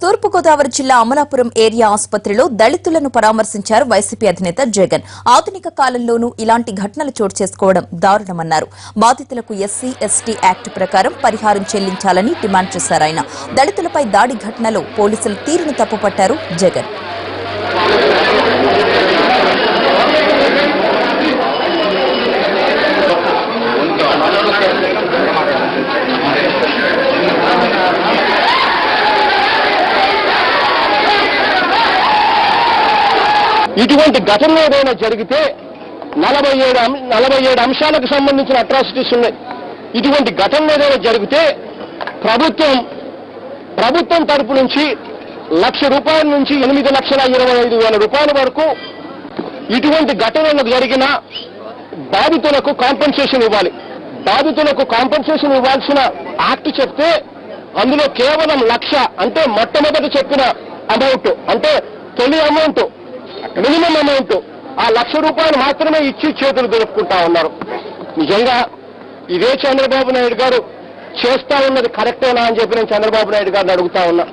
తూర్పుగోదావరి జిల్లా అమలాపురం ఏరియా ఆసుపత్రిలో దళితులను పరామర్శించారు వైసీపీ అధినేత జగన్. ఆధునిక కాలంలోనూ ఇలాంటి ఘటనలు చోటు చేసుకోవడం దారుణమన్నారు. బాధితులకు ఎస్సీ ఎస్టీ యాక్ట్ ప్రకారం పరిహారం చెల్లించాలని డిమాండ్ చేశారు ఆయన. దళితులపై దాడి ఘటనలో పోలీసుల తీరును తప్పుపట్టారు జగన్. ఇటువంటి ఘటనలు ఏదైనా జరిగితే 47 అంశాలకు సంబంధించిన అట్రాసిటీస్ ఉన్నాయి. ఇటువంటి ఘటనలు ఏదైనా జరిగితే ప్రభుత్వం తరపు నుంచి ₹1,00,000 నుంచి 8,25,000 రూపాయల వరకు ఇటువంటి ఘటనలు జరిగిన బాధితులకు కాంపెన్సేషన్ ఇవ్వాలి. బాధితులకు కాంపెన్సేషన్ ఇవ్వాల్సిన యాక్ట్ చెప్తే అందులో కేవలం 1,00,000 అంటే మొట్టమొదటి చెప్పిన అమౌంట్, అంటే తొలి అమౌంట్, మినిమం అమౌంట్ ఆ ₹1,00,000 మాత్రమే ఇచ్చి చేతులు దులుపుకుంటా ఉన్నారు. నిజంగా ఇదే చంద్రబాబు నాయుడు గారు చేస్తా ఉన్నది కరెక్టేనా అని చెప్పి నేను చంద్రబాబు నాయుడు గారిని అడుగుతా ఉన్నా.